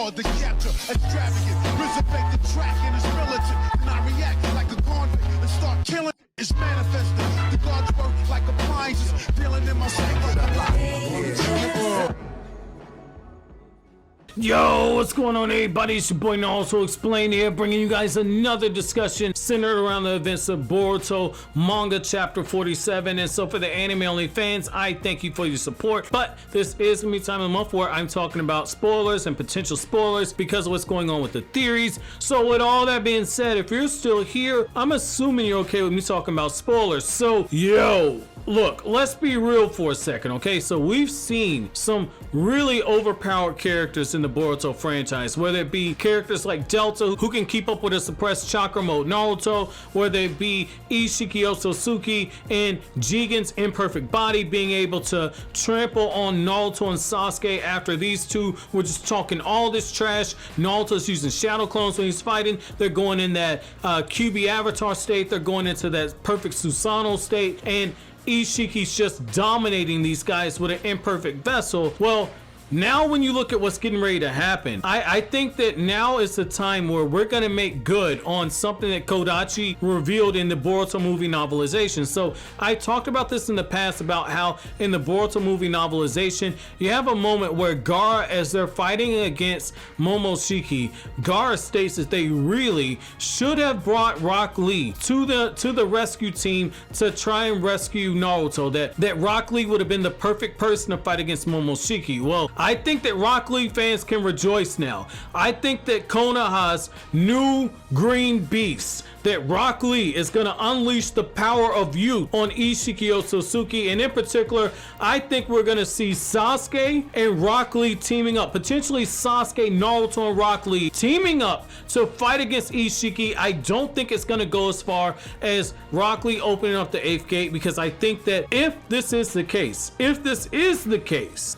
hard to capture. Extravagant, resurrect the track and it's militant. And I react like a convict and start killing. It's manifesting. The gods work like appliances, dealing in my psyche. Yo, what's going on, everybody? It's your boy Naruto Explain here, bringing you guys another discussion centered around the events of Boruto manga chapter 47. And so for the anime only fans, I thank you for your support, but this is gonna be time of the month where I'm talking about spoilers and potential spoilers because of what's going on with the theories. So with all that being said, if you're still here, I'm assuming you're okay with me talking about spoilers. So yo, look, let's be real for a second, okay? So we've seen some really overpowered characters in the Boruto franchise, whether it be characters like Delta, who can keep up with a suppressed chakra mode Naruto, whether it be Isshiki Otsutsuki and Jigen's imperfect body being able to trample on Naruto and Sasuke after these two were just talking all this trash. Naruto's using shadow clones when he's fighting. They're going in that QB avatar state. They're going into that perfect Susanoo state, and Isshiki's just dominating these guys with an imperfect vessel. Well, now when you look at what's getting ready to happen, I think that now is the time where we're gonna make good on something that Kodachi revealed in the Boruto movie novelization. So I talked about this in the past about how in the Boruto movie novelization, you have a moment where Gaara, as they're fighting against Momoshiki, Gaara states that they really should have brought Rock Lee to the rescue team to try and rescue Naruto, that Rock Lee would have been the perfect person to fight against Momoshiki. Well, I think that Rock Lee fans can rejoice now. I think that Konoha's new green beast, that Rock Lee is going to unleash the power of youth on Isshiki Otsutsuki, and in particular, I think we're going to see Sasuke and Rock Lee teaming up, potentially Sasuke, Naruto, and Rock Lee teaming up to fight against Isshiki. I don't think it's going to go as far as Rock Lee opening up the 8th gate, because I think that if this is the case,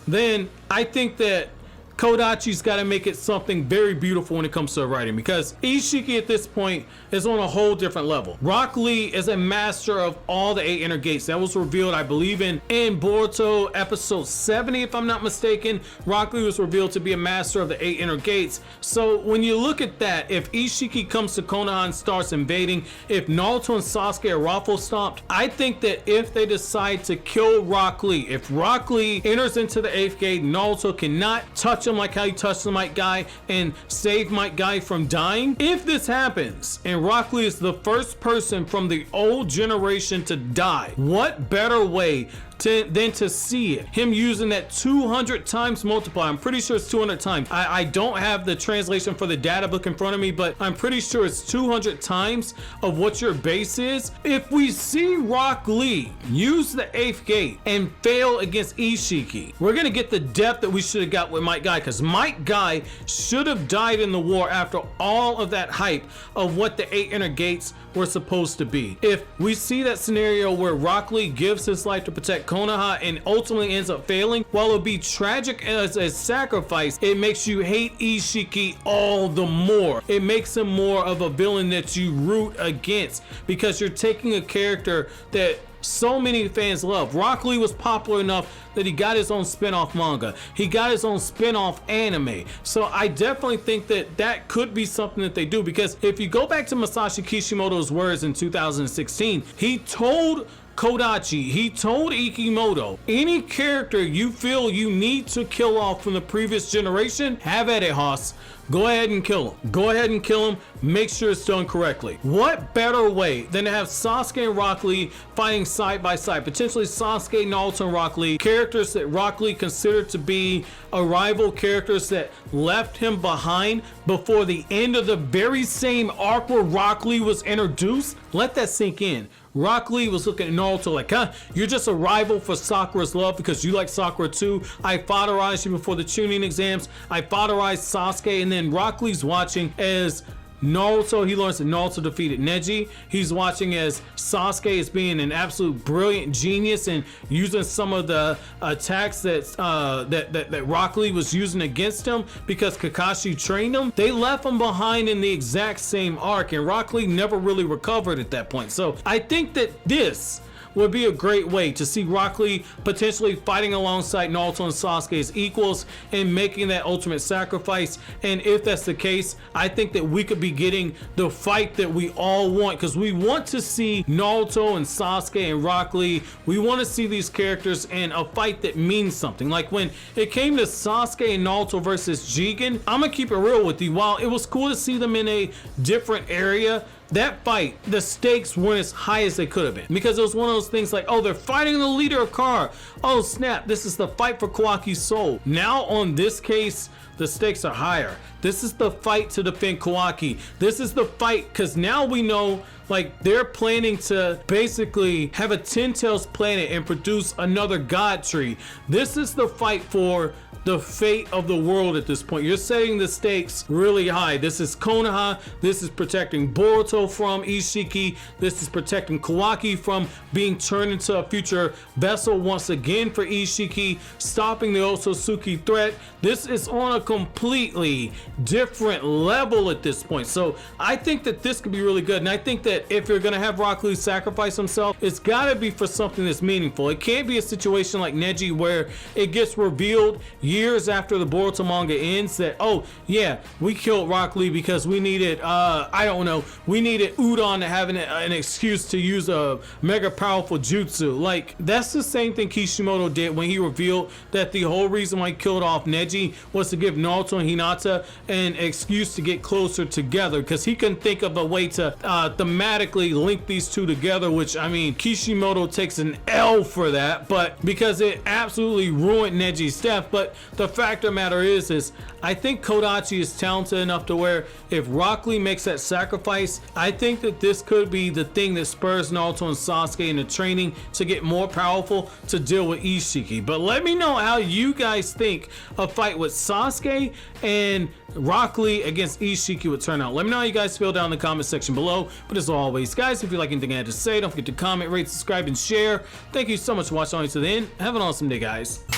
then I think that Kodachi's got to make it something very beautiful when it comes to writing, because Isshiki at this point is on a whole different level. Rock Lee is a master of all the 8 inner gates. That was revealed, I believe, in Boruto episode 70, if I'm not mistaken. Rock Lee was revealed to be a master of the 8 inner gates. So when you look at that, if Isshiki comes to Konoha and starts invading, if Naruto and Sasuke are raffle stomped, I think that if they decide to kill Rock Lee, if Rock Lee enters into the 8th gate, Naruto cannot touch him like how he touched the Might Guy and saved Might Guy from dying. If this happens and Rock Lee is the first person from the old generation to die, what better way than to see it, him using that 200 times multiplier. I'm pretty sure it's 200 times. I don't have the translation for the data book in front of me, but I'm pretty sure it's 200 times of what your base is. If we see Rock Lee use the 8th gate and fail against Isshiki, we're gonna get the depth that we should have got with Might Guy, because Might Guy should have died in the war after all of that hype of what the 8 inner gates were supposed to be. If we see that scenario where Rock Lee gives his life to protect Konoha and ultimately ends up failing, while it would be tragic as a sacrifice, it makes you hate Isshiki all the more. It makes him more of a villain that you root against, because you're taking a character that so many fans love. Rock Lee was popular enough that he got his own spin-off manga. He got his own spin-off anime. So I definitely think that that could be something that they do, because if you go back to Masashi Kishimoto's words in 2016, he told Kodachi, he told Ikimoto, any character you feel you need to kill off from the previous generation, have at it, Haas. Go ahead and kill him. Go ahead and kill him. Make sure it's done correctly. What better way than to have Sasuke and Rock Lee fighting side by side? Potentially Sasuke, Naruto, and Rock Lee, characters that Rock Lee considered to be a rival, characters that left him behind before the end of the very same arc where Rock Lee was introduced. Let that sink in. Rock Lee was looking at Naruto like, huh, you're just a rival for Sakura's love because you like Sakura too. I fatherized you before the tuning exams. I fatherized Sasuke. And then Rock Lee's watching as Naruto, he learns that Naruto defeated Neji. He's watching as Sasuke is being an absolute brilliant genius and using some of the attacks that Rock Lee was using against him because Kakashi trained him. They left him behind in the exact same arc, and Rock Lee never really recovered at that point. So I think that this would be a great way to see Rock Lee potentially fighting alongside Naruto and Sasuke as equals and making that ultimate sacrifice. And if that's the case, I think that we could be getting the fight that we all want, because we want to see Naruto and Sasuke and Rock Lee. We want to see these characters in a fight that means something. Like when it came to Sasuke and Naruto versus Jigen, I'm gonna keep it real with you. While it was cool to see them in a different area, that fight, the stakes weren't as high as they could have been, because it was one of those things like, oh, they're fighting the leader of Kara. Oh snap, this is the fight for Kawaki's soul. Now on this case, the stakes are higher. This is the fight to defend Kawaki. This is the fight, because now we know, like, they're planning to basically have a 10 Tails planet and produce another god tree. This is the fight for the fate of the world at this point. You're setting the stakes really high. This is Konoha. This is protecting Boruto from Isshiki. This is protecting Kawaki from being turned into a future vessel once again for Isshiki, stopping the Otsutuski threat. This is on a completely different level at this point. So I think that this could be really good. And I think that if you're going to have Rock Lee sacrifice himself, it's got to be for something that's meaningful. It can't be a situation like Neji where it gets revealed years after the Boruto manga ends that, oh yeah, we killed Rock Lee because we needed, I don't know, we needed Udon to have an excuse to use a mega powerful jutsu. Like, that's the same thing Kishimoto did when he revealed that the whole reason why he killed off Neji was to give Naruto and Hinata an excuse to get closer together, because he couldn't think of a way to thematically link these two together, which, I mean, Kishimoto takes an L for that, but because it absolutely ruined Neji's death. But the fact of the matter is I think Kodachi is talented enough to where if Rock Lee makes that sacrifice, I think that this could be the thing that spurs Naruto and Sasuke into training to get more powerful to deal with Isshiki. But let me know how you guys think a fight with Sasuke and Rock Lee against Isshiki would turn out. Let me know how you guys feel down in the comment section below. But as always, guys, if you like anything I had to say, don't forget to comment, rate, subscribe, and share. Thank you so much for watching all the way to the end. Have an awesome day, guys.